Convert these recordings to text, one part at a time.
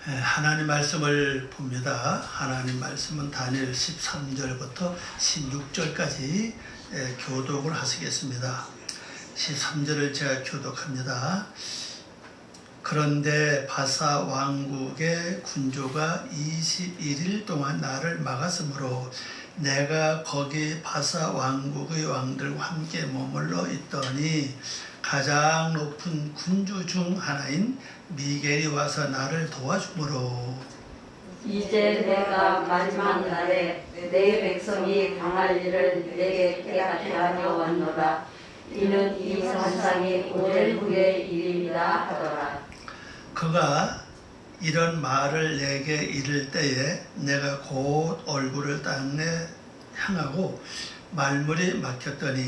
하나님 말씀을 봅니다. 하나님 말씀은 다니엘 13절부터 16절까지 교독을 하시겠습니다. 13절을 제가 교독합니다. 그런데 바사 왕국의 군주가 21일 동안 나를 막았으므로 내가 거기 바사 왕국의 왕들과 함께 머물러 있더니 가장 높은 군주 중 하나인 미겔이 와서 나를 도와주므로 이제 내가 마지막 날에 내 백성이 당할 일을 내게 깨닫게 하려 왔노라. 이는 이 환상이 오늘 후의 일이라 하더라. 그가 이런 말을 내게 이를 때에 내가 곧 얼굴을 땅에 향하고 말문이 막혔더니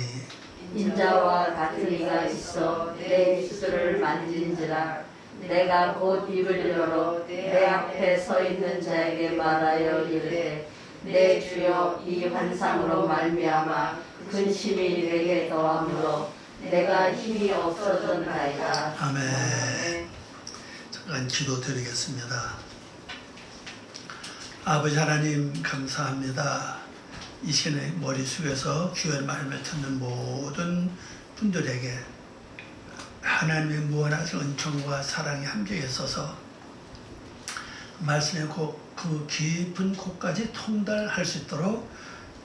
인자와 같은 이가 있어 내 입술을 만진지라. 내가 곧 입을 열어 내 앞에 서 있는 자에게 말하여 이르되 내 주여 이 환상으로 말미암아 근심이 내게 더하므로 내가 힘이 없어졌나이다. 아멘. 잠깐 기도드리겠습니다. 아버지 하나님 감사합니다. 이 시간에 머리 숙여서 귀한 말씀을 듣는 모든 분들에게 하나님의 무한하신 은총과 사랑이 함께 있어서 말씀의 그 깊은 곳까지 통달할 수 있도록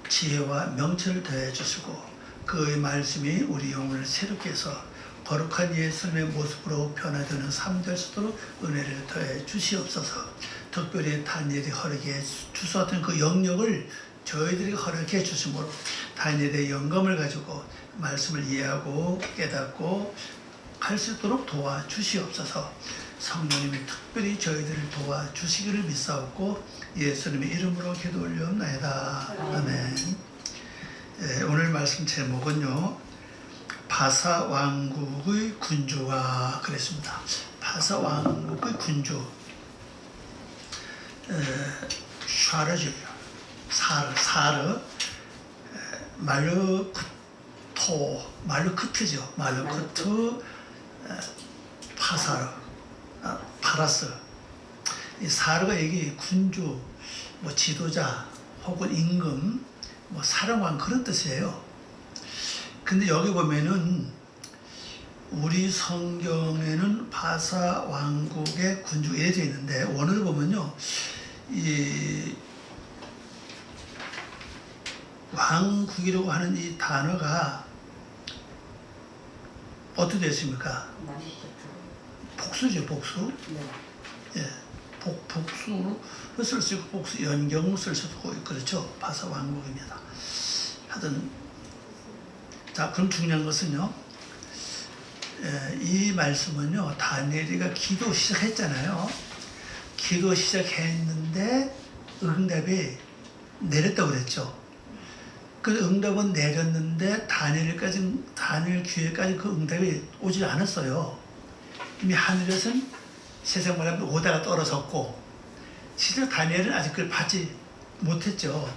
지혜와 명철을 더해 주시고 그의 말씀이 우리 영혼을 새롭게 해서 거룩한 예수님의 모습으로 변화되는 삶 될 수 있도록 은혜를 더해 주시옵소서. 특별히 다니엘이 허락해 주셨던 그 영역을 저희들이 허락해 주심으로 다니엘의 영감을 가지고 말씀을 이해하고 깨닫고 할 수 있도록 도와주시옵소서. 성령님이 특별히 저희들을 도와주시기를 믿사옵고 예수님의 이름으로 기도 올려옵나이다. 아멘. 오늘 말씀 제목은요, 바사 왕국의 군주와 그랬습니다. 바사 왕국의 군주, 샤르죠. 사르, 말루크트죠. 말루크트, 파라스. 이 사르가 여기 군주, 지도자 혹은 임금, 사령관 그런 뜻이에요. 근데 여기 보면은 우리 성경에는 바사 왕국의 군주가 이렇게 되어 있는데 원어를 보면요, 이 왕국이라고 하는 이 단어가 어떻게 됐습니까? 복수죠, 복수. 예, 복수로 쓸 수 있고 복수 연경 쓸 수도 있고 그렇죠. 바사 왕국입니다. 하여튼 자, 그럼 중요한 것은요, 이 말씀은요, 다니엘이가 기도 시작했잖아요. 기도 시작했는데 응답이 내렸다고 그랬죠. 그 응답은 내렸는데 다니엘 귀에까지 그 응답이 오지 않았어요. 이미 하늘에서는 세상 말하면 오다가 떨어졌고 실제 다니엘은 아직 그걸 받지 못했죠.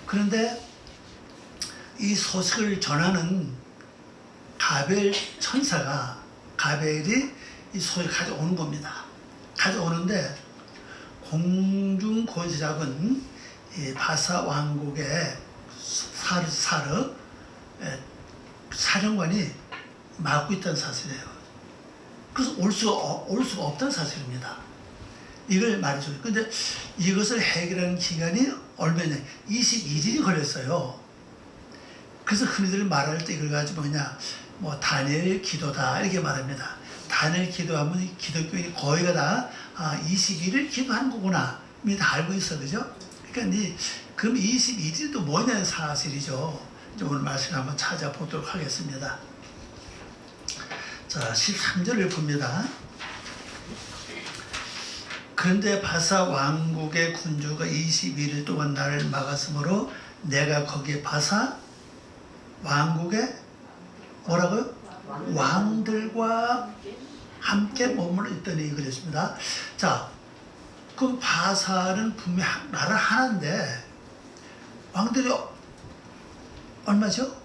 그런데 이 소식을 전하는 가벨 천사가 가벨이 이 소식을 가져오는 겁니다. 가져오는데 공중 권세 잡은 이 바사 왕국의 사르 사령관이 막고 있다는 사실이에요. 그래서 올 수가 없다는 사실입니다. 이걸 말해줘요. 근데 이것을 해결하는 기간이 얼마냐? 21일이 걸렸어요. 그래서 흔히들 말할 때 이걸 가지고 다니엘 기도다 이렇게 말합니다. 다니엘 기도하면 기독교인이 거의가 다 21일 기도하는 거구나 이미 다 알고 있어, 그죠? 그러니까 그럼 21일이 또 뭐냐는 사실이죠. 오늘 말씀 한번 찾아보도록 하겠습니다. 자, 13절을 봅니다. 그런데 바사 왕국의 군주가 21일 동안 나를 막았으므로 내가 거기에 바사 왕국의 뭐라고요? 왕들과 함께 머물러 있더니 그랬습니다. 자, 그럼 바사는 분명 나라 하나인데 왕들이 많죠?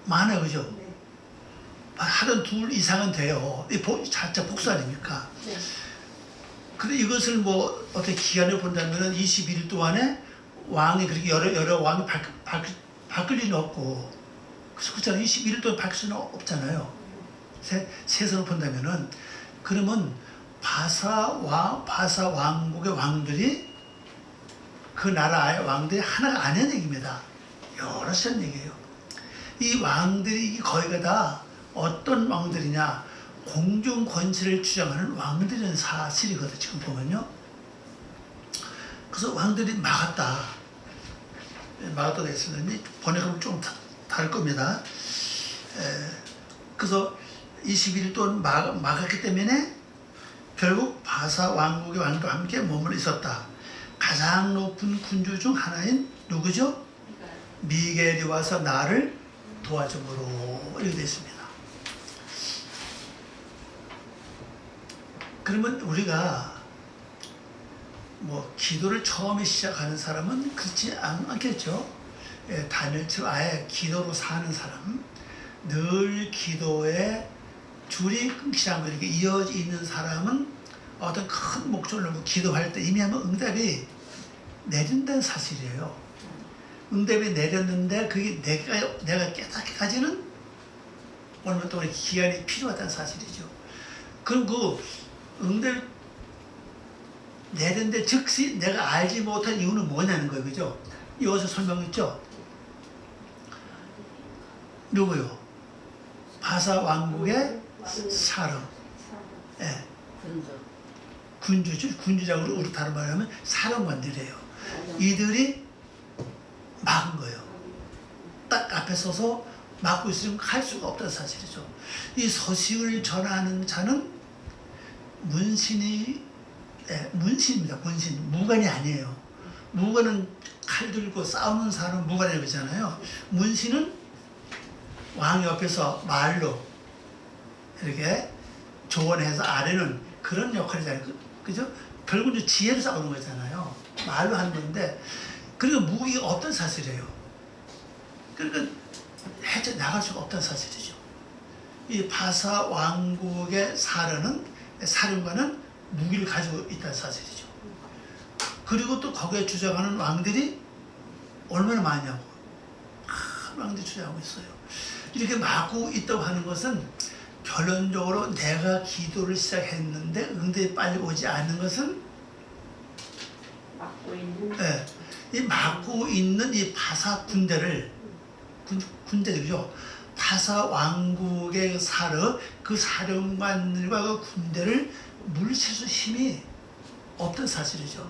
많아요, 그죠? 하던 둘 이상은 돼요. 이 자체 복수 아닙니까? 네. 근데 이것을 뭐 어떻게 기간을 본다면은 21일 동안에 왕이 그렇게 여러 왕이 바뀔 리는 없고, 그렇잖아요. 21일 동안 바뀔 수는 없잖아요. 세선을 본다면은. 그러면 바사 왕국의 왕들이 그 나라의 왕들이 하나가 아니라는 얘기입니다. 여럿이라는 얘기예요. 이 왕들이 거의가 다 어떤 왕들이냐, 공중 권세를 주장하는 왕들이라는 사실이거든요. 지금 보면요. 그래서 왕들이 막았다 했으니 번역하면 좀 다를 겁니다. 그래서 21일 동안 막았기 때문에 결국 바사 왕국의 왕과 함께 머물러 있었다. 가장 높은 군주 중 하나인 누구죠? 미겔이 와서 나를 도와줌으로 이렇게 되어 있습니다. 그러면 우리가 뭐 기도를 처음에 시작하는 사람은 그렇지 않겠죠. 다니엘처럼 아예 기도로 사는 사람, 늘 기도에 줄이 끊기지 않고 이렇게 이어져 있는 사람은 어떤 큰 목적을 놓고 기도할 때 이미 하면 응답이 내린다는 사실이에요. 응답이 내렸는데 그게 내가 깨닫기까지는 얼마 동안 기간이 필요하다는 사실이죠. 그럼 그 응답이 내렸는데 즉시 내가 알지 못한 이유는 뭐냐는 거예요. 그죠? 여기서 설명했죠? 누구요? 바사 왕국의 사람. 예. 군주죠. 군주장으로 우리 다른 말로 하면 사령관들이에요. 이들이 막은 거예요. 딱 앞에 서서 막고 있으면 할 수가 없다는 사실이죠. 이 소식을 전하는 자는 문신입니다. 문신. 무관이 아니에요. 무관은 칼 들고 싸우는 사람은 무관이라고 그러잖아요. 문신은 왕 옆에서 말로 이렇게 조언해서 아래는 그런 역할이잖아요. 그죠? 결국 이제 지혜로 싸우는 거잖아요. 말로 하는 건데, 그리고 무기가 없던 사실이에요. 그러니까 해쳐 나갈 수가 없다는 사실이죠. 이 바사 왕국의 사령관은 무기를 가지고 있다는 사실이죠. 그리고 또 거기에 주장하는 왕들이 얼마나 많냐고. 많은 왕들이 주장하고 있어요. 이렇게 막고 있다고 하는 것은 결론적으로 내가 기도를 시작했는데 응답이 빨리 오지 않는 것은 이 막고 있는 이 바사 군대를 군대들이죠. 바사 왕국의 그 사령관들과 그 군대를 물리칠 수 힘이 없던 사실이죠.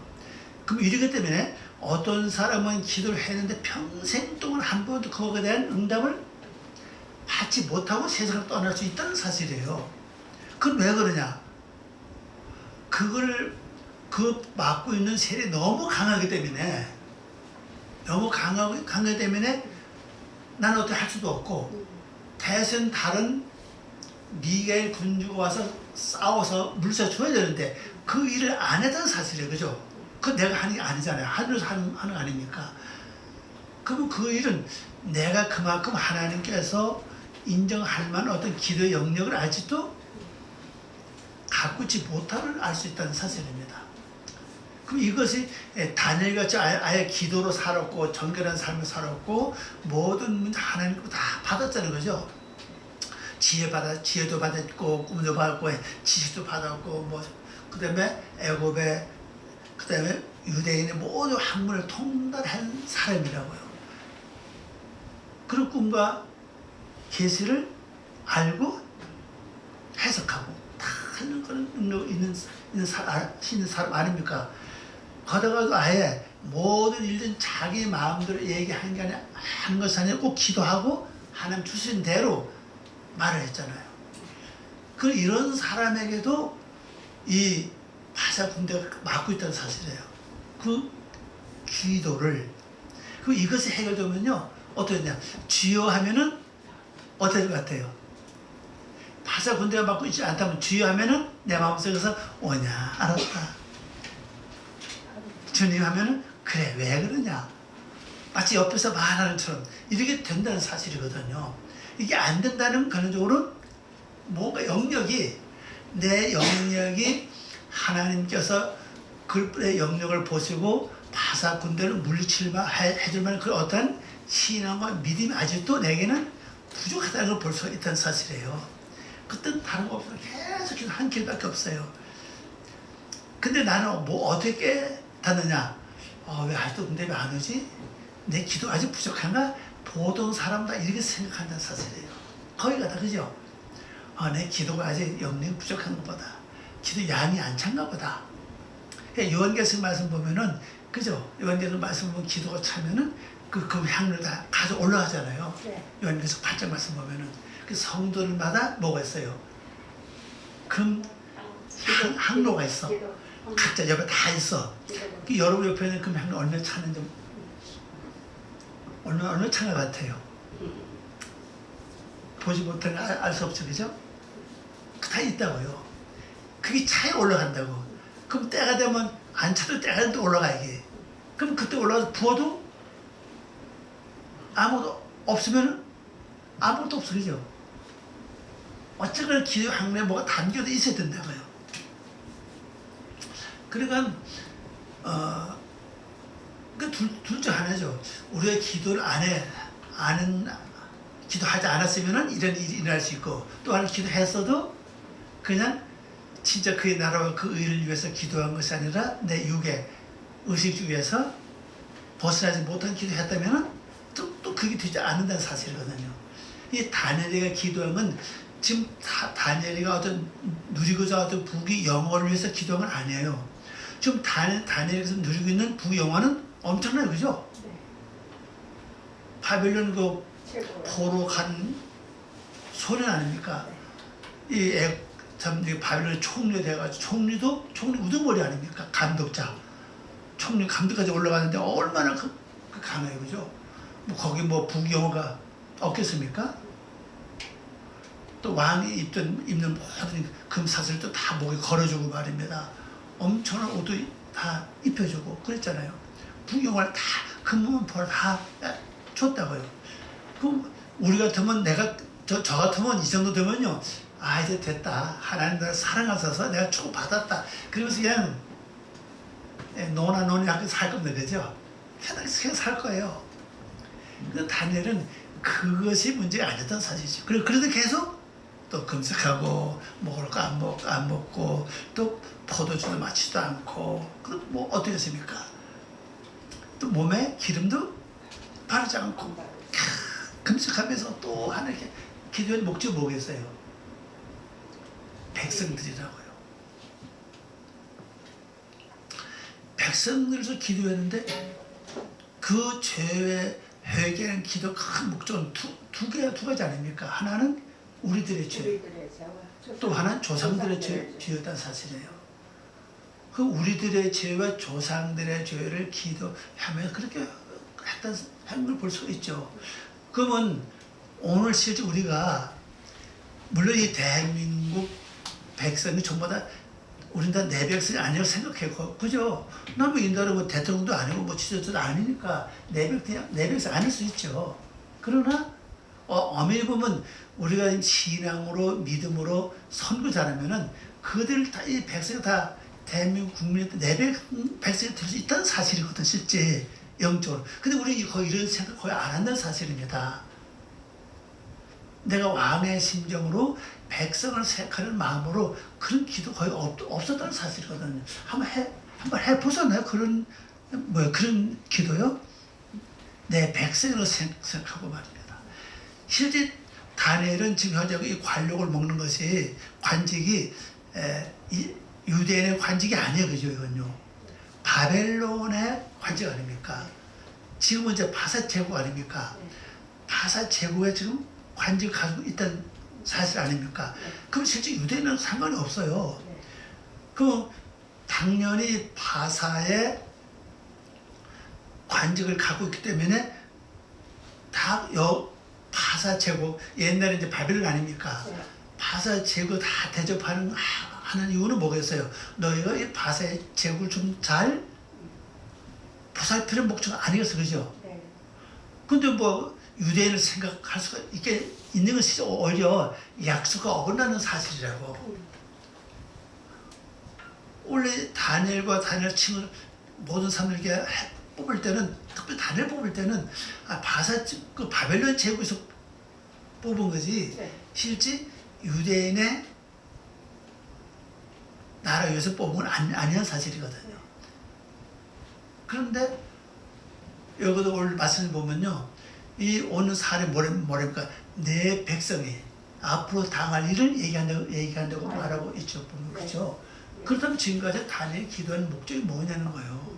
그럼 이러기 때문에 어떤 사람은 기도를 했는데 평생 동안 한 번도 그거에 대한 응답을 받지 못하고 세상을 떠날 수 있다는 사실이에요. 그건 왜 그러냐? 그 막고 있는 세력이 너무 강하기 때문에, 강하기 때문에 나는 어떻게 할 수도 없고, 대신 다른 미겔 군주가 와서 싸워서 물리쳐줘야 되는데 그 일을 안 했다는 사실이에요. 그죠? 그건 내가 하는 게 아니잖아요. 하늘에서 하는 거 아닙니까? 그러면 그 일은 내가 그만큼 하나님께서 인정할 만한 어떤 기도의 영역을 아직도 갖고 있지 못함을 알 수 있다는 사실입니다. 그럼 이것이 다니엘같이 아예 기도로 살았고 정결한 삶을 살았고 모든 문제 하나님께로 다 받았다는 거죠. 지혜도 받았고 꿈도 받았고 지식도 받았고 뭐 그다음에 애굽의 그다음에 유대인의 모든 학문을 통달한 사람이라고요. 그런 꿈과 계시를 알고 해석하고 다 하는 그런 능력 있는 사람 아닙니까? 거다가도 아예 모든 일은 자기 마음대로 얘기하는 게 아니라 하는 것이 아니라 꼭 기도하고 하나님 주신 대로 말을 했잖아요. 그 이런 사람에게도 이 바사 군대가 막고 있다는 사실이에요. 그 기도를. 그 이것이 해결되면요 어떻게 되냐? 주여 하면은 어떨 것 같아요? 바사 군대가 막고 있지 않다면 주여 하면은 내 마음속에서 오냐 알았다. 주님 하면은 그래 왜 그러냐? 마치 옆에서 말하는 것처럼 이렇게 된다는 사실이거든요. 이게 안 된다는 근원적으로 뭔가 영역이 내 영역이 하나님께서 그의 영역을 보시고 바사 군대를 물리칠만 해줄 만한 그 어떤 신앙과 믿음이 아직도 내게는 부족하다는 걸 볼 수가 있다는 사실이에요. 그때는 다른 거 없어요. 계속 한 길밖에 없어요. 근데 나는 뭐 어떻게 닫느냐? 왜 아직도 군대 왜 안 오지? 내 기도 아직 부족한가? 보통 사람다 이렇게 생각한다는 사실이에요. 거기 가다 그죠? 내 기도가 아직 영역이 부족한 것보다 기도 양이 안 찬가 보다. 요한계시록 말씀 보면은 그죠? 요한계시록 말씀 보면 기도가 차면은 그 향을 다 가져 올라가잖아요. 네. 요한계시록 8장 말씀 보면은 그 성도들마다 뭐가 있어요? 금 항로가 있어. 각자 옆에 다 있어. 그 여러분 옆에는 금 향로 얼마나 차는지 얼마나 찬 것 같아요. 보지 못하는 알 수 없죠, 그죠? 다 있다고요. 그게 차에 올라간다고. 그럼 때가 되면 안 차도 때가 되면 또 올라가 이게. 그럼 그때 올라가서 부어도 아무도 없으면 아무것도 없어, 그죠? 어쨌거나 기도 항로에 뭐가 담겨져 있어야 된다고요. 그러니까 둘 중 하나죠. 우리가 기도를 기도하지 않았으면 이런 일이 일어날 수 있고, 또 하나 기도했어도 그냥 진짜 그의 나라와 그 의를 위해서 기도한 것이 아니라 내 육의 의식 위해서 벗어나지 못한 기도했다면 또 그게 되지 않는다는 사실이거든요. 이 다니엘이가 기도한 건 지금 다니엘이가 어떤 누리고자 어떤 북의 영원을 위해서 기도한 건 아니에요. 지금 다니엘에서 누리고 있는 북의 영원은 엄청나요, 그죠? 네. 바벨론 그 최고로. 포로 간 소년 아닙니까? 이 바벨론 총리 돼가지고 총리 우두머리 아닙니까? 감독자. 총리 감독까지 올라가는데 얼마나 그 강해요, 그죠? 뭐 거기 뭐 북영어가 없겠습니까? 또 왕이 입는 모든 금사슬도 다 목에 걸어주고 말입니다. 엄청난 옷도 다 입혀주고 그랬잖아요. 북영어를 다 금문포를 다 줬다고요. 그럼 우리 같으면 저 같으면 이 정도 되면요, 이제 됐다. 하나님 나를 사랑하셔서 내가 축복받았다. 그러면서 그냥 노나 살 겁니다, 그죠? 그냥 살 거예요. 근데 다니엘은 그것이 문제가 아니었던 사실이죠. 그래도 계속 또 금식하고 먹을 거 안 먹고 또 포도주도 마시지도 않고, 그럼 뭐 어떻게 했습니까? 또 몸에 기름도 바르지 않고 금식하면서 또 하나님께 기도의 목적이 뭐겠어요? 백성들이라고요. 백성들에서 기도했는데 그 죄의 회개하는 기도 큰 목적은 두 가지 아닙니까? 하나는 우리들의 죄, 또 하나는 조상들의 죄였다는 사실이에요. 그 우리들의 죄와 조상들의 죄를 기도하면서 그렇게 했던 걸 볼 수가 있죠. 그러면 오늘 실제 우리가 물론 이 대한민국 백성이 전부 다 우리는 다 내 백성이 아니라고 생각해요. 그죠? 나뭐 인도는 뭐 대통령도 아니고 뭐 지도자도 아니니까 내 백성 아닐 수 있죠. 그러나 엄밀히 보면 우리가 신앙으로 믿음으로 선거 잘하면은 그들 다 이 백성이 다 대한민국 국민의 내 백성이 될 수 있다는 사실이거든, 실제 영적으로. 근데 우리 거의 이런 생각 거의 안 한다는 사실입니다. 내가 왕의 심정으로 백성을 생각하는 마음으로 그런 기도 거의 없었다는 사실이거든요. 한번 해보잖아요. 그런 기도요? 내 백성으로 생각하고 말입니다. 실제 다니엘은 지금 현재 이 관록을 먹는 것이 관직이 유대인의 관직이 아니에요, 그죠? 이건요. 바벨론의 관직 아닙니까? 지금은 이제 바사 제국 아닙니까? 바사 제국에 지금 관직을 가지고 있다는 사실 아닙니까? 그럼 실제 유대인은 상관이 없어요. 그럼 당연히 바사의 관직을 갖고 있기 때문에 다 바사 제국, 옛날에 이제 바벨론 아닙니까? 바사 제국 다 대접하는 이유는 뭐겠어요? 너희가 이 바사의 제국을 좀 잘 보살피는 목적 아니겠어, 그죠? 근데 뭐 유대인을 생각할 수가 있는 것이 오히려 약속과 어긋나는 사실이라고. 원래 다니엘과 다니엘 친구 모든 사람들에게 뽑을 때는, 특별히 다니엘 뽑을 때는 그 바벨론 제국에서 뽑은 거지, 네. 실제 유대인의 나라 위해서 뽑은 건 아니란 사실이거든요. 그런데 여기도 오늘 말씀을 보면요, 이 오는 사례 뭐랍니까? 내 백성이 앞으로 당할 일을 얘기한다고 말하고 있죠. 보면, 그죠? 그렇다면 지금까지 다니엘이 기도하는 목적이 뭐냐는 거예요.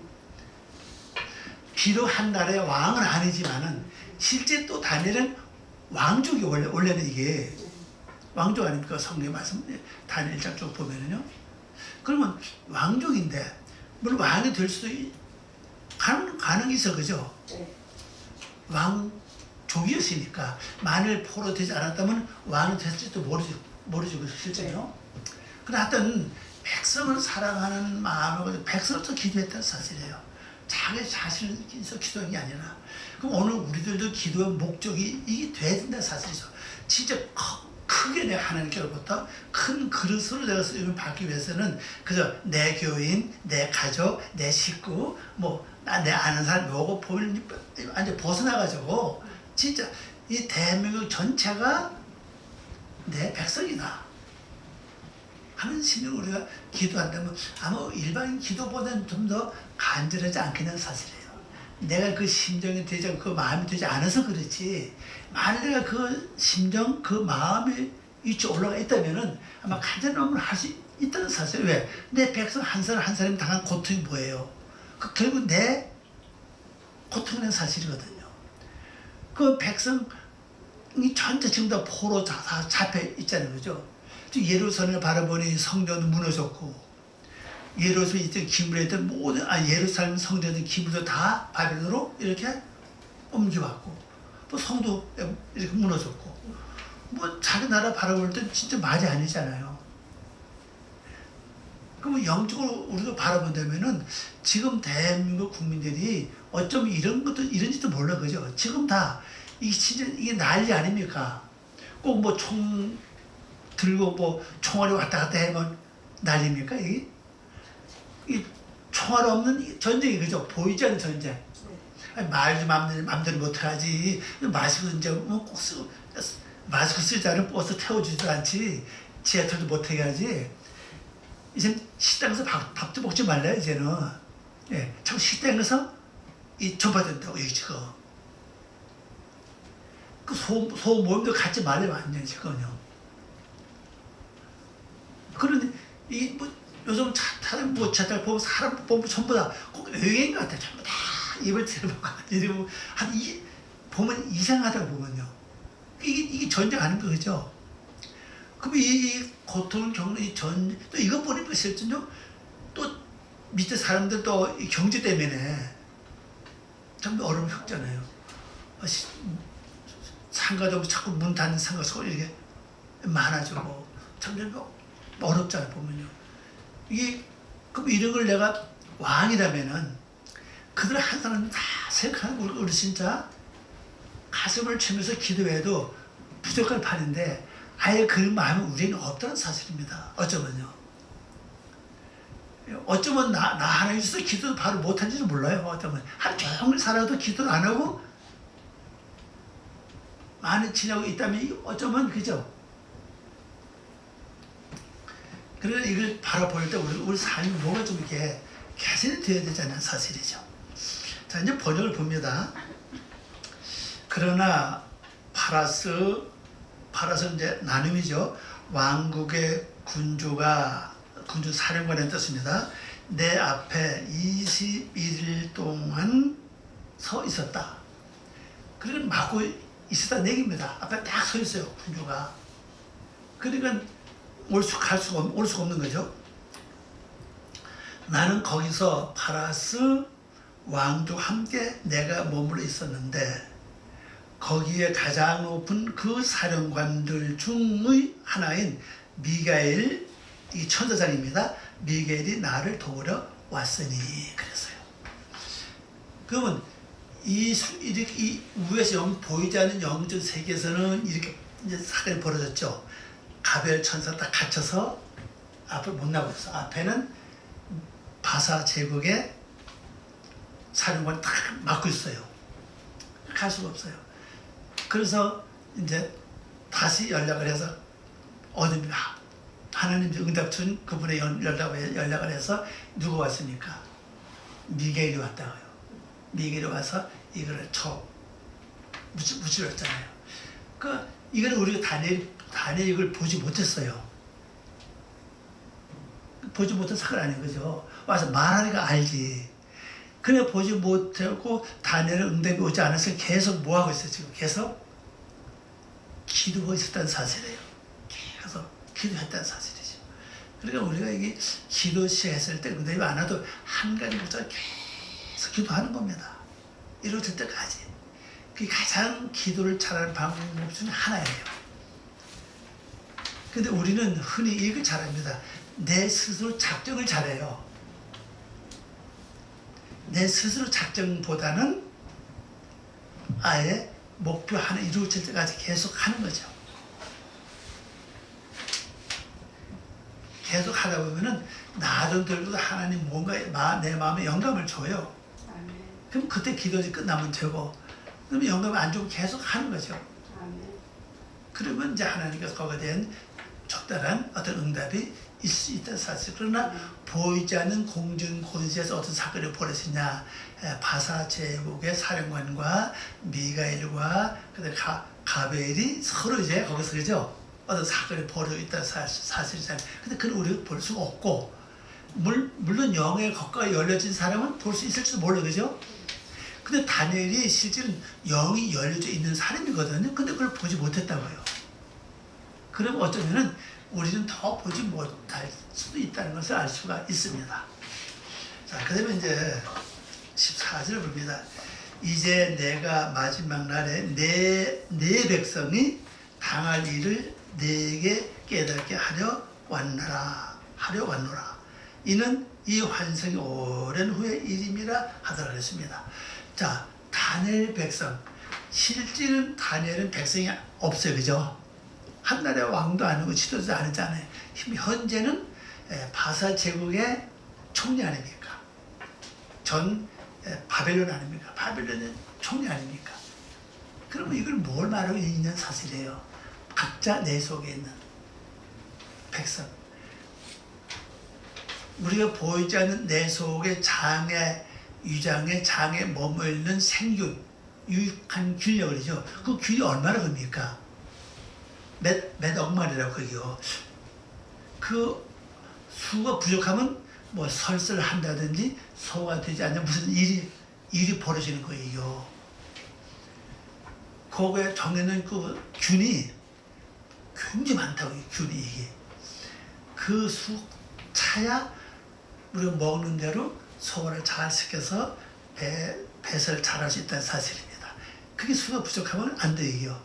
비록 한 나라의 왕은 아니지만은 실제 또 다니엘은 왕족이 원래는 이게 왕족 아닙니까? 성경의 말씀 다니엘 1장 쭉 보면은요. 그러면 왕족인데 물론 왕이 될 수도 가능이 있어, 그죠? 왕족이었으니까 만일 포로 되지 않았다면 왕이 됐을지도 모르죠, 실제요. 그러나 하여튼 백성을 사랑하는 마음으로 백성으로서 기도했다는 사실이에요. 자기 자신을 위해서 기도한 게 아니라. 그럼 오늘 우리들도 기도의 목적이 이게 돼야 된다는 사실이죠. 진짜 크게 내가 하나님께로부터 큰 그릇으로 내가 쓰임을 받기 위해서는 그저 내 교인, 내 가족, 내 식구, 내 아는 사람 요거 보면 완전 벗어나가지고 진짜 이 대한민국 전체가 내 백성이다 하는 심리로 우리가 기도한다면 아마 일반인 기도보다는 좀 더 간절하지 않겠냐는 사실이에요. 내가 그 심정이 되지 않고 그 마음이 되지 않아서 그렇지, 만일 내가 그 심정, 그 마음이 위치에 올라가 있다면은 아마 간절한 마음을 할 수 있다는 사실이에요. 왜? 내 백성 한 사람 한 사람이 당한 고통이 뭐예요? 결국 내 고통이라는 사실이거든요. 그 백성이 전체 지금 다 포로 잡혀 있잖아요, 그죠? 예루살렘을 바라보니 성전은 무너졌고, 예루살렘에 있던 기물에 있던 모든 예루살렘 성전에 있던 기물도 다 바벨론으로 이렇게 옮겨왔고, 또 성도 이렇게 무너졌고, 자기 나라 바라볼 때 진짜 말이 아니잖아요. 그러면 영적으로 우리가 바라본다면은 지금 대한민국 국민들이 어쩌면 이런지도 몰라, 그죠? 지금 다 이게 난리 아닙니까? 꼭 총 들고 총알이 왔다 갔다 하면 난리입니까? 이 총알 없는 전쟁이, 그죠? 보이지 않는 전쟁. 말도 맘대로 못하지. 마스크 이제 꼭 쓰고, 마스크 쓰지 않으면 버스 태워주지도 않지. 지하철도 못하게 하지. 이제 식당에서 밥도 먹지 말래, 이제는. 예, 참 식당에서 전파된다고, 지금. 그 소모임도 갖지 말래, 완전히 지금요. 그런데 요즘 차 타는 차들 보면 사람 보면 전부 다 꼭 여행 같아. 전부 다 입을 틀어먹고 이러고 보면 이상하다고 보면요. 이게 전쟁 아닌 거, 그죠? 그럼 이 고통을 겪는 또 이것 보니까 실제로 또 밑에 사람들 또 경제 때문에 전부 어려움을 겪잖아요. 상가도 자꾸 문 닫는 상가 소리 이렇게 많아지고 점점 어렵잖아요, 보면요. 그럼 이런 걸 내가 왕이라면은 그들 한 사람 다 생각하는 우리 진짜 가슴을 치면서 기도해도 부족할 판인데 아예 그 마음이 우리는 없다는 사실입니다. 어쩌면요. 어쩌면 나 하나 있어서 기도도 바로 못한지는 몰라요. 어쩌면 하루 종일 살아도 기도를 안 하고 많이 지내고 있다면 어쩌면, 그죠? 그러나 이걸 바라볼 때 우리 삶이 뭐가 좀 이렇게 개선이 되어야 되잖아요, 사실이죠. 자, 이제 번역을 봅니다. 그러나 파라스 이제 나눔이죠. 왕국의 군주 사령관의 뜻입니다. 내 앞에 21일 동안 서 있었다. 그러니까 막고 있었다는 얘기입니다. 앞에 딱 서 있어요, 군주가. 그러니까 올 수가 없는 거죠. 나는 거기서 파라스 왕도 함께 내가 머물러 있었는데 거기에 가장 높은 그 사령관들 중의 하나인 미가엘, 이 천사장입니다. 미가엘이 나를 도우러 왔으니 그랬어요. 그러면 이 위에서 보이지 않는 영적 세계에서는 이렇게 이제 사건이 벌어졌죠. 가벨 천사 딱 갇혀서 앞을 못 나가고 있어. 앞에는 바사 제국의 사령관 딱 막고 있어요. 갈 수가 없어요. 그래서 이제 다시 연락을 해서 하나님 응답 준 그분의 연락을 해서 누가 왔습니까? 미게일이 왔다고요. 미게일이 와서 이거를 무찔렀잖아요. 이거는 우리가 다니엘 이걸 보지 못했어요. 보지 못한 사건 아닌 거죠. 와서 말하니까 알지. 그래 보지 못하고 다니엘은 응답이 오지 않았으니 계속 뭐 하고 있어요? 지금 계속 기도하고 있었다는 사실이에요. 계속 기도했다는 사실이죠. 그러니까 우리가 이게 기도 시작했을 때 응답이 안 와도 한 가지 목적을 계속 기도하는 겁니다. 이루어질 때까지. 그게 가장 기도를 잘하는 방법 중에 하나예요. 근데 우리는 흔히 이걸 잘합니다. 내 스스로 작정을 잘해요. 내 스스로 작정보다는 아예 목표 하나 이루어질 때까지 계속 하는 거죠. 계속 하다 보면은 나도 들고도 하나님 뭔가 내 마음에 영감을 줘요. 그럼 그때 기도지 끝나면 되고, 그러면 영감을 안 주고 계속 하는 거죠. 그러면 이제 하나님께서 거기에 대한 적절한 어떤 응답이 있을 수 있다는 사실. 그러나 보이지 않는 공중권세에서 어떤 사건이 벌어지냐, 바사 제국의 사령관과 미가엘과 그다음에 가벨이 서로 이제 거기서 그죠 어떤 사건이 벌어져 있다는 사실이잖아요. 근데 그걸 우리가 볼 수가 없고, 물론 영의 겉과 열려진 사람은 볼 수 있을지도 몰라, 그죠? 근데 다니엘이 실제는 영이 열려져 있는 사람이거든요. 근데 그걸 보지 못했다고요. 그럼 어쩌면은 우리는 더 보지 못할 수도 있다는 것을 알 수가 있습니다. 자, 그 다음에 이제 14절을 봅니다. 이제 내가 마지막 날에 내 백성이 당할 일을 내게 깨닫게 하려 왔노라. 이는 이 환상이 오랜 후의 일임이라 하더라 그랬습니다. 자, 다니엘 백성. 실제는 다니엘은 백성이 없어요. 그죠? 한 나라의 왕도 아니고 지도자도 아니잖아요. 현재는 바사 제국의 총리 아닙니까? 전 바벨론 아닙니까? 바벨론의 총리 아닙니까? 그러면 이걸 뭘 말하고 있는 사실이에요. 각자 내 속에 있는 백성. 우리가 보이지 않는 내 속의 위장의 장에 머물는 생균, 유익한 균이라고 그러죠. 그 균이 얼마나 큽니까? 몇 억마리라고 그러죠. 그 수가 부족하면 뭐 설사를 한다든지 소화가 되지 않는 무슨 일이 벌어지는 거예요. 거기에 정해놓은 그 균이 굉장히 많다고, 균이 이게. 그 수 차야 우리가 먹는 대로 소화를 잘 시켜서 배설을 잘 할 수 있다는 사실입니다. 그게 수가 부족하면 안 돼요.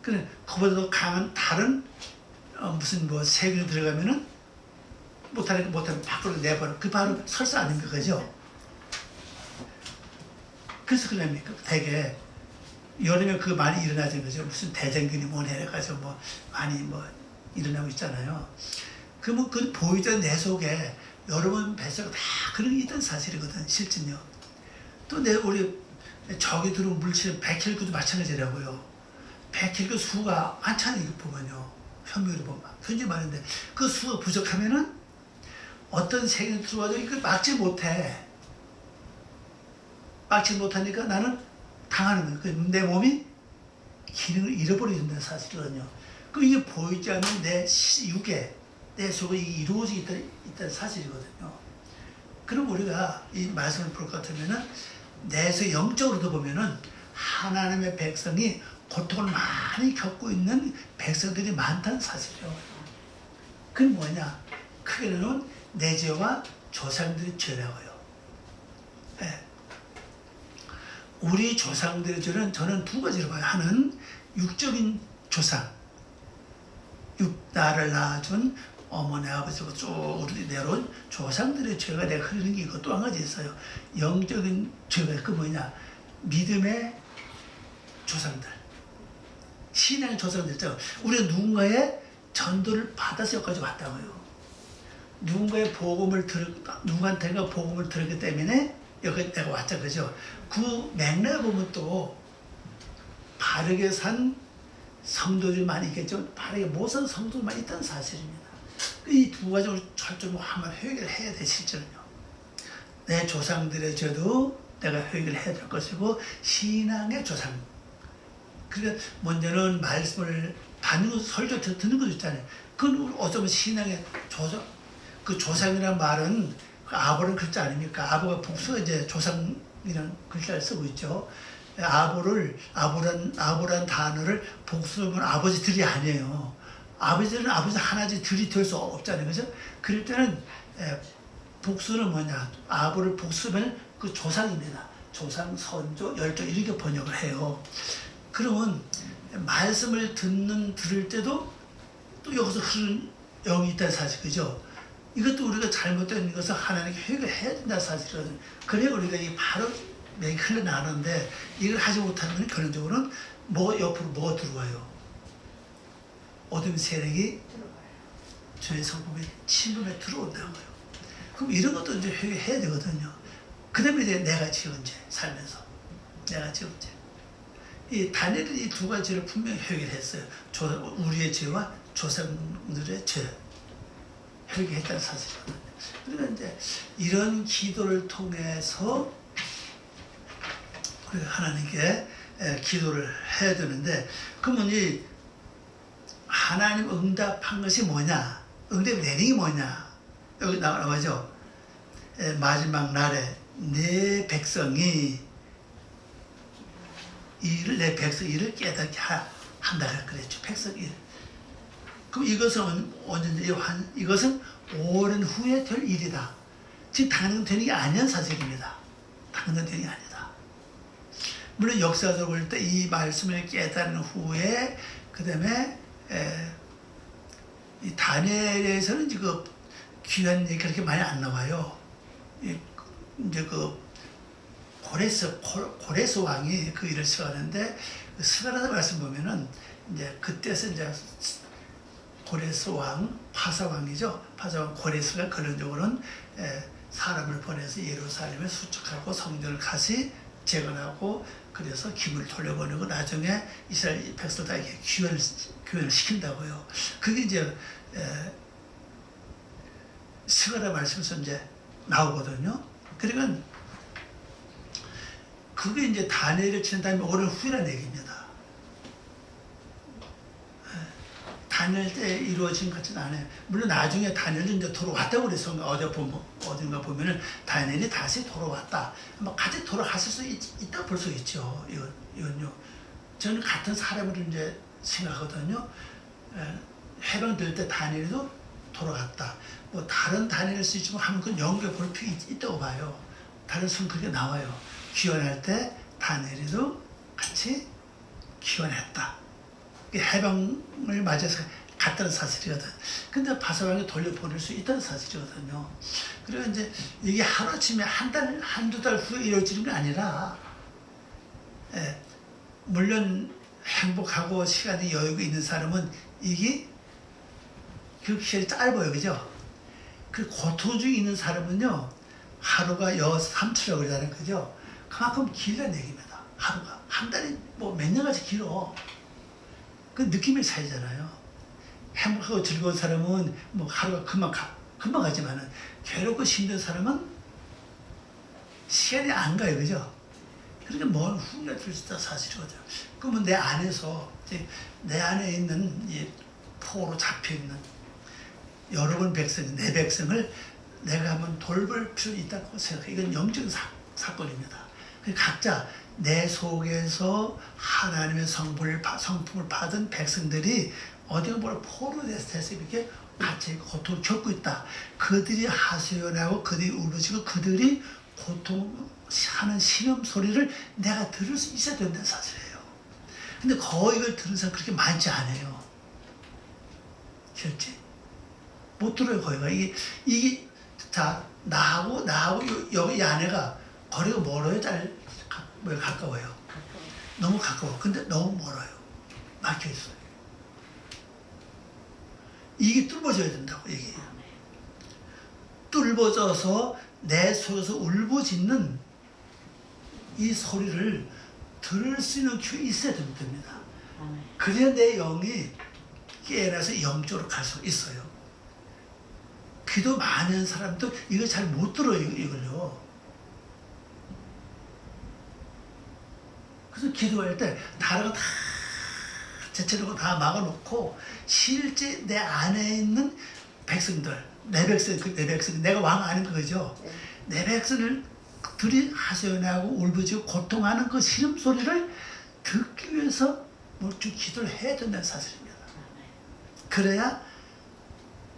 그래, 그보다도 강한 다른 무슨 뭐 세균이 들어가면은 못하면 밖으로 내버려. 그 바로 설사 아닙니까, 그죠? 그래서 그럽니까? 되게 여름에 그 많이 일어나는 거죠. 무슨 대장균이 뭐냐 해가지고 뭐 많이 뭐 일어나고 있잖아요. 그러면 그 보이던 내 속에 여러분 뱃속에 다 그런 게 있다는 사실이거든, 실제요. 또 우리 적이 들어온 물질 100kg도 마찬가지라고요. 100kg 수가 많잖아요, 이거 보면요. 현미로 보면 굉장히 많은데 그 수가 부족하면은 어떤 세균이 들어와도 이걸 막지 못하니까 나는 당하는 거예요. 내 몸이 기능을 잃어버린다는 사실이거든요. 그 이게 보이지 않는 내 육에, 내 속에 이루어져 있다는 사실이거든요. 그럼 우리가 이 말씀을 볼 것 같으면은 내에서 영적으로도 보면은 하나님의 백성이 고통을 많이 겪고 있는 백성들이 많다는 사실이에요. 그게 뭐냐? 크게는 내 죄와 조상들의 죄라고요. 네. 우리 조상들의 죄는 저는 두 가지로 봐요. 하나는 육적인 조상, 나를 낳아준 어머니 아버지가 쭉 내려온 조상들의 죄가 내가 흐르는 게 있고, 또 한 가지 있어요. 영적인 죄가 그 뭐냐? 믿음의 조상들, 신앙의 조상들 있잖아요. 우리가 누군가의 전도를 받아서 여기까지 왔다고요. 누군가의 누구한테가 복음을 들었기 때문에 여기 내가 왔자, 그죠? 그 맥락을 보면 또 바르게 산 성도들이 많이 있겠죠. 바르게 못 산 성도들만 있다는 사실입니다. 이 두 가지를 철저히 한번 회개를 해야 돼, 실제로요. 내 조상들의 죄도 내가 회개를 해야 될 것이고, 신앙의 조상. 그러니까 먼저는 말씀을 받는 것, 설교 듣는 것도 있잖아요. 그건 어쩌면 신앙의 조상, 그 조상이라는 말은 아보라는 글자 아닙니까? 아보가 복수가 이제 조상이라는 글자를 쓰고 있죠. 아보란 단어를 복수하면 아버지들이 아니에요. 아버지들은 아버지 하나지 들이 될 수 없잖아요. 그죠? 그럴 때는 복수는 뭐냐? 아보를 복수하면 그 조상입니다. 조상, 선조, 열조 이렇게 번역을 해요. 그러면 말씀을 들을 때도 또 여기서 흐르는 영이 있다는 사실, 그죠? 이것도 우리가 잘못된 것을 하나님께 회개해야 된다는 사실이거든요. 그래야 우리가 이 바로 맥이 흘러나가는데, 이걸 하지 못하면 결론적으로는 옆으로 뭐가 들어와요? 어둠 세력이 죄의 성품에 침범에 들어온다고요. 그럼 이런 것도 이제 회개해야 되거든요. 그 다음에 이제 내가 지은 죄, 살면서. 내가 지은 죄. 이 다니엘은 이 두 가지를 분명히 회개를 했어요. 우리의 죄와 조상들의 죄. 회개했다는 사실이거든요. 그러니까 이제 이런 기도를 통해서 우리가 하나님께 기도를 해야 되는데, 그러면 이 하나님 응답한 것이 뭐냐? 응답 내용이 뭐냐? 여기 나오죠. 마지막 날에 내 백성이 내 백성 일을 깨닫게 한다 그랬죠. 백성 일. 그럼 이것은 언제인지, 이것은 오랜 후에 될 일이다. 지금 당장 되는 게 아니란 사실입니다. 당장 되는 게 아니다. 물론 역사적으로 볼 때 이 말씀을 깨달은 후에, 그 다음에 이 다니엘에서는 지금 귀한 얘기 그렇게 많이 안 나와요. 이제 그 고레스 왕이 그 일을 시작하는데, 그 스가랴서 말씀 보면은 이제 그때서 이제 고레스 왕, 파사왕이죠. 파사왕 고레스가 근원적으로는 사람을 보내서 예루살렘에 수축하고 성전을 다시 재건하고, 그래서 기물을 돌려보내고 나중에 이스라엘 백성들에게 교회를 시킨다고요. 그게 이제 스가랴 말씀에서 이제 나오거든요. 그러니까 그게 이제 다니엘을 친 다음에 오랜 후라는 얘기입니다. 다니엘 때 이루어진 것 같지는 않아요. 물론 나중에 다니엘은 이제 돌아왔다고 그래서 어딘가 보면은 다니엘이 다시 돌아왔다. 같이 돌아갔을 수 있다고 볼 수 있죠. 이건요. 저는 같은 사람으로 이제 생각하거든요. 해방될 때 다니엘도 돌아갔다. 뭐 다른 다니엘일 수 있지만 하면 그건 연결 볼 필요 있다고 봐요. 다른 순 그렇게 나와요. 귀환할 때 다니엘도 같이 귀환했다. 해방을 맞아서 갔다는 사실이거든. 근데 바사왕이 돌려보낼 수 있다는 사실이거든요. 그리고 이제 이게 하루아침에 한두 달 후에 이루어지는 게 아니라, 물론 행복하고 시간이 여유가 있는 사람은 이게 그 시간이 짧아요. 그죠? 그 고통 중에 있는 사람은요, 하루가 3초라고 그러잖아요. 그죠? 그만큼 길다는 얘기입니다. 하루가. 한 달이 뭐 몇 년까지 길어. 그 느낌의 차이잖아요. 행복하고 즐거운 사람은 뭐 하루가 금방 가지만은, 괴롭고 힘든 사람은 시간이 안 가요. 그죠? 그러니까 먼 후회가 될 수 있다 사실이거든요. 그러면 내 안에서, 내 안에 있는 이 포로 잡혀있는 여러분 백성, 내 백성을 내가 한번 돌볼 필요가 있다고 생각해요. 이건 영적인 사건입니다. 각자 내 속에서 하나님의 성품을 받은 백성들이 어디가 뭐라 포로 돼서 이렇게 같이 고통을 겪고 있다. 그들이 하소연하고 그들이 울부짖고 그들이 고통하는 신음 소리를 내가 들을 수 있어야 된다는 사실이에요. 근데 거의 이걸 들은 사람 그렇게 많지 않아요. 실제 못 들어요. 거의가 이게 자 나하고 여기 이 아내가 거리가 멀어요? 가까워요? 너무 가까워. 근데 너무 멀어요. 막혀 있어요. 이게 뚫어져야 된다고 이게. 뚫어져서 내 속에서 울부짖는 이 소리를 들을 수 있는 귀가 있어야 됩니다. 그래야 내 영이 깨어나서 영적으로 갈 수 있어요. 기도 많이 하는 사람도 이거 잘 못 들어요, 이걸요. 그래서 기도할 때 다른 거 다 제쳐놓고 다 막아놓고 실제 내 안에 있는 백성들, 내 백성, 내가 왕 아닌 거죠. 내 백성을 들이 하소연하고 울부짖고 고통하는 그 시름 소리를 듣기 위해서 좀 기도를 해야 된다는 사실입니다. 그래야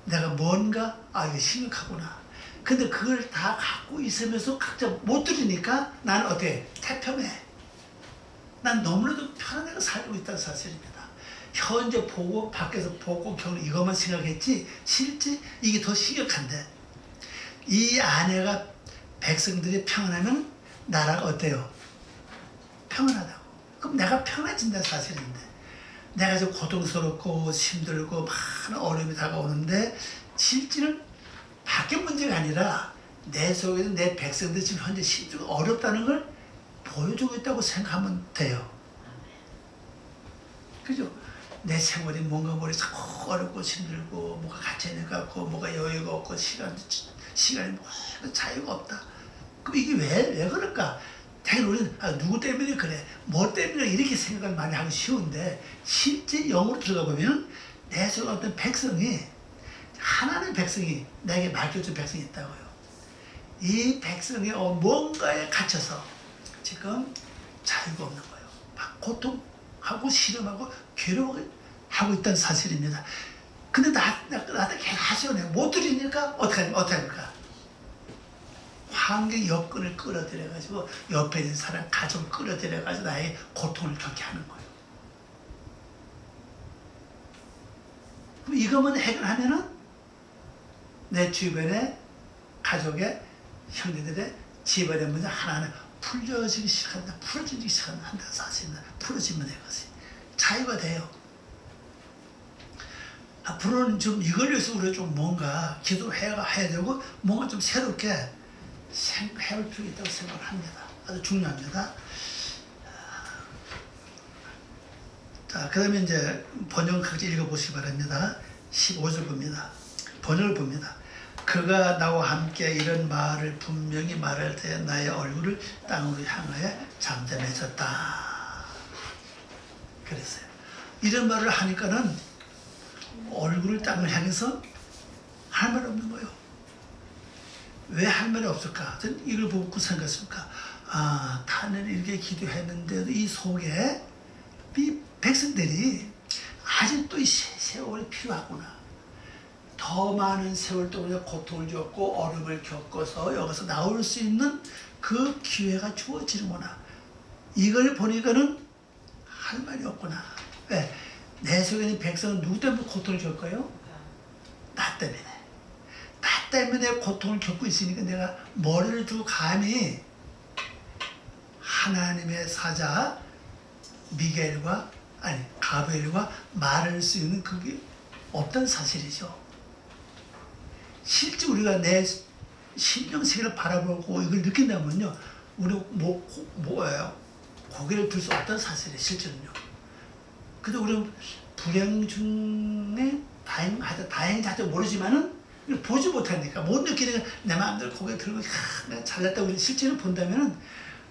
내가 뭔가 이거 심각하구나. 근데 그걸 다 갖고 있으면서 각자 못 들으니까 나는 어때? 태평해. 난 너무나도 편안하게 살고 있다는 사실입니다. 현재 보고 밖에서 보고 경험 이것만 생각했지 실제 이게 더 심각한데 이 아내가 백성들이 평안하면 나라가 어때요? 평안하다고. 그럼 내가 평안해진다는 사실인데 내가 좀 고통스럽고 힘들고 많은 어려움이 다가오는데 실제는 밖의 문제가 아니라 내 속에서 내 백성들이 지금 현재 힘들고 어렵다는 걸 보여주고 있다고 생각하면 돼요. 그죠? 내 생활이 뭔가 머리 자꾸 어렵고 힘들고 뭐가 갇혀있는 것 같고 뭐가 여유가 없고 시간이 뭐 자유가 없다. 그럼 이게 왜 그럴까? 당연히 우리는 누구 때문에 그래? 뭐 때문에 이렇게 생각을 많이 하기 쉬운데 실제 영으로 들어가 보면 내 속에 어떤 백성이 하나님의 백성이 내게 맡겨준 백성이 있다고요. 이 백성이 뭔가에 갇혀서 지금 자유가 없는 거예요. 막 고통하고 시름하고 괴로워하고 있다는 사실입니다. 근데 나한테 계속 하시오네. 못 들으니까 어떻게 합니까? 환경 여건을 끌어들여가지고 옆에 있는 사람 가족을 끌어들여가지고 나의 고통을 겪게 하는 거예요. 그럼 이것만 해결하면은 내 주변의 가족의 형제들의 집안의 문제 하나하나 풀어지기 시작한다. 풀어지기 시작한다는 사실입니다. 풀어지면 이것이 자유가 돼요. 앞으로는 좀 이걸 위해서 우리가 좀 뭔가 기도해야 되고 뭔가 좀 새롭게 해볼 필요가 있다고 생각을 합니다. 아주 중요합니다. 자, 그 다음에 이제 번역을 같이 읽어보시기 바랍니다. 15절 봅니다. 번역을 봅니다. 그가 나와 함께 이런 말을 분명히 말할 때 나의 얼굴을 땅으로 향하여 잠잠해졌다. 그랬어요. 이런 말을 하니까는 얼굴을 땅을 향해서 할 말 없는 거예요. 왜 할 말이 없을까? 저는 이걸 보고 생각했습니까? 타는 이렇게 기도했는데도 이 속에 이 백성들이 아직도 이 세월이 필요하구나. 더 많은 세월 동안 고통을 겪고 어려움을 겪어서 여기서 나올 수 있는 그 기회가 주어지는구나. 이걸 보니까는 할 말이 없구나. 왜? 내 속에 있는 백성은 누구 때문에 고통을 겪어요? 나 때문에. 나 때문에 고통을 겪고 있으니까 내가 머리를 두고 감히 하나님의 사자 가브리엘과 말할 수 있는 그게 없다는 사실이죠. 실제 우리가 내 심령 세계를 바라보고 이걸 느낀다면요, 우리 고개를 들 수 없다는 사실이에요, 실제는요. 근데 우리는 불행 중에 다행인지 모르지만은 보지 못하니까 못 느끼니까 내 마음대로 고개 들고 내가 잘났다고 우리 실제로 본다면은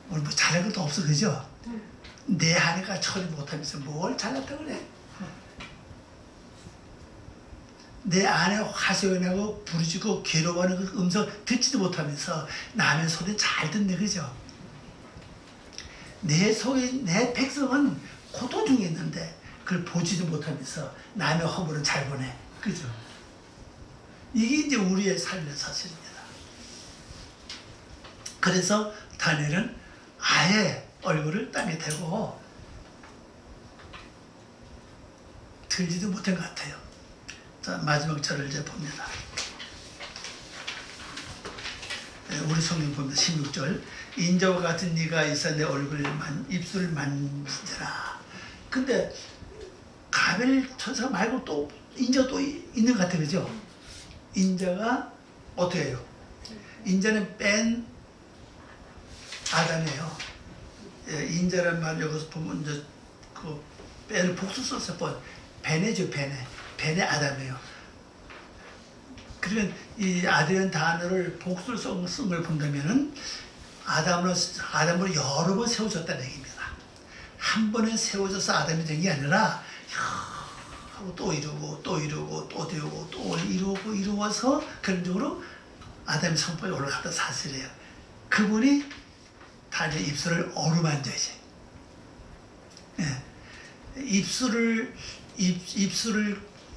우리 뭐 잘할 것도 없어, 그죠? 내 아내가 처리 못하면서 뭘 잘났다고 그래? 내 아내 하소연하고 부르짖고 괴로워하는 그 음성 듣지도 못하면서 남의 소리 잘 듣네, 그죠? 내 백성은 고통 중에 있는데 그걸 보지도 못하면서 남의 허물은 잘 보내, 그죠? 이게 이제 우리의 삶의 사실입니다. 그래서 다니엘은 아예 얼굴을 땅에 대고 들지도 못한 것 같아요. 자, 마지막 절을 이제 봅니다. 우리 성경 보면 16절 인자와 같은 네가 있어 내 입술을 만지라. 근데 가벨 천사 말고 또 인자가 또 있는 것 같아요. 그죠? 인자가 어떻게 해요? 인자는 뺀 아담이에요. 인자란 말 여기서 보면 이제 그 뺀을 복수 썼을 베네죠. 베네 아담이에요. 그러면 이 아들이라는 단어를 복수를 쓴 걸 본다면은 아담으로 여러 번 세워졌다는 얘기입니다. 한 번에 세워져서 아담이 된 게 아니라 또 이루고 또 이루고 또 되고 또 이루어서 그런 쪽으로 아담의 성품이 올라갔다 사실이에요. 그분이 다들 입술을 어루만져야지. 예. 입술을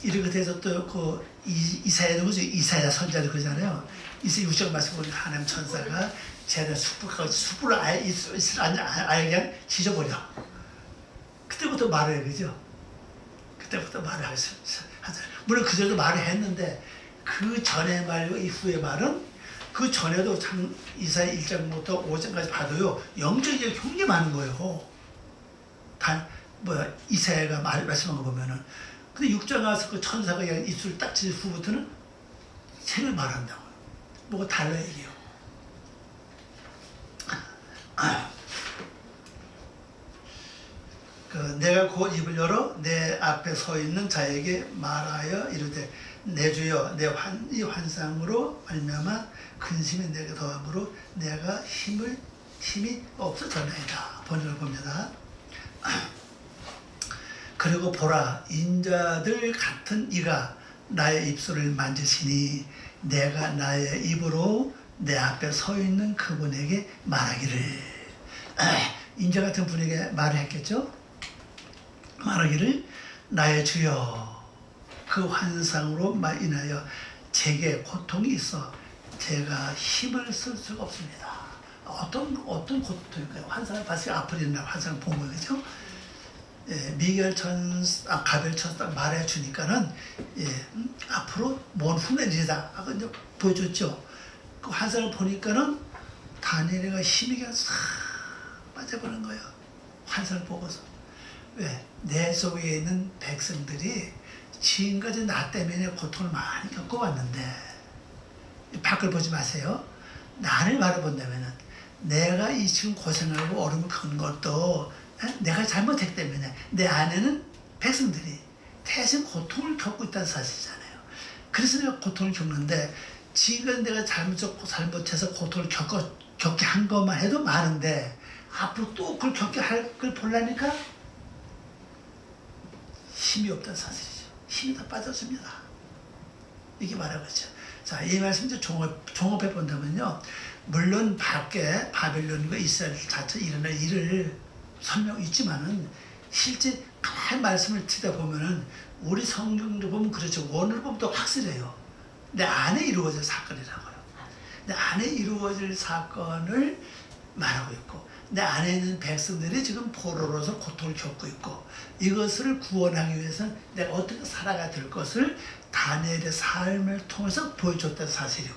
이렇게 돼서 또 그 이사야도 그죠? 이사야 선자도 그러잖아요. 이사야 6장 말씀 보니까 하나님 천사가 쟤네 숯불을 아예 그냥 지져버려. 그때부터 말을 해, 그죠? 그때부터 말을 하잖아요. 물론 그 전에도 말을 했는데 그 전의 말과 이후의 말은 그 전에도 참 이사야 1장부터 5장까지 봐도요 영적인 굉장히 많은 거예요. 이사야가 말씀한 거 보면은. 근데 6장 와서 그 천사가 그냥 입술을 딱 지은 후부터는 책을 말한다고요. 뭐가 달라 얘기해요. 내가 곧 입을 열어 내 앞에 서 있는 자에게 말하여 이르되 내 주여 이 환상으로 말미암아 근심이 내게 더함으로 내가 힘이 없어졌나이다. 번역을 봅니다. 그리고 보라 인자들 같은 이가 나의 입술을 만지시니 내가 나의 입으로 내 앞에 서 있는 그분에게 말하기를. 인자 같은 분에게 말을 했겠죠. 말하기를 나의 주여 그 환상으로 인하여 제게 고통이 있어 제가 힘을 쓸 수가 없습니다. 어떤 고통일까요? 환상을 봤을 때 아프리나 환상을 본 거예요. 그죠? 가벨 천사 말해 주니까는 앞으로 뭔 흉내 일이다 하고 이제 보여줬죠. 그 환상을 보니까는 다니엘이가 힘이 그냥 싹 빠져버린 거예요. 환상을 보고서. 왜? 내 속에 있는 백성들이 지금까지 나 때문에 고통을 많이 겪어왔는데 밖을 보지 마세요. 나를 바라본다면은 내가 이 지금 고생하고 얼음을 큰 것도 내가 잘못했기 때문에 내 안에는 백성들이 대신 고통을 겪고 있다는 사실이잖아요. 그래서 내가 고통을 겪는데 지금 내가 잘못해서 고통을 겪게 한 것만 해도 많은데 앞으로 또 그걸 겪게 할 걸 보려니까 힘이 없다는 사실이죠. 힘이 다 빠졌습니다. 이게 말하고 있죠. 자, 이 말씀 이제 종합해 본다면요. 물론 밖에 바벨론과 이스라엘 자체 일어날 일을 설명 있지만은 실제 한 말씀을 듣다 보면은 우리 성경도 보면 그렇죠. 원어를 보면 또 확실해요. 내 안에 이루어질 사건이라고요. 내 안에 이루어질 사건을 말하고 있고 내 안에 있는 백성들이 지금 포로로서 고통을 겪고 있고 이것을 구원하기 위해서는 내가 어떻게 살아가야 될 것을 다니엘의 삶을 통해서 보여줬다는 사실이고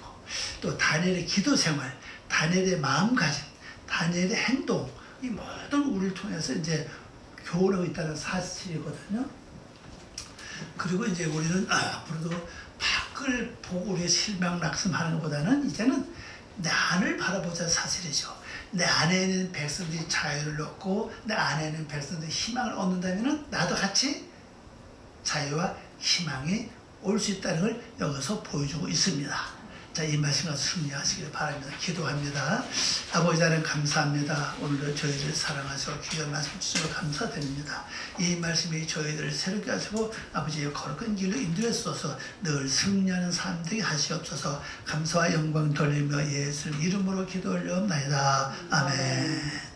또 다니엘의 기도 생활, 다니엘의 마음가짐, 다니엘의 행동 이 모든 우리를 통해서 이제 교훈하고 있다는 사실이거든요. 그리고 이제 우리는 앞으로도 밖을 보고 우리의 실망낙심하는 것보다는 이제는 내 안을 바라보자는 사실이죠. 내 안에 있는 백성들이 자유를 얻고 내 안에 있는 백성들이 희망을 얻는다면 나도 같이 자유와 희망이 올 수 있다는 걸 여기서 보여주고 있습니다. 자, 이 말씀과 승리하시길 바랍니다. 기도합니다. 아버지 하나님 감사합니다. 오늘도 저희를 사랑하시고 귀한 말씀 주셔서 감사드립니다. 이 말씀이 저희들을 새롭게 하시고 아버지의 거룩한 길로 인도하소서 늘 승리하는 삶 되게 하시옵소서 감사와 영광 돌리며 예수 이름으로 기도 올려옵나이다. 아멘.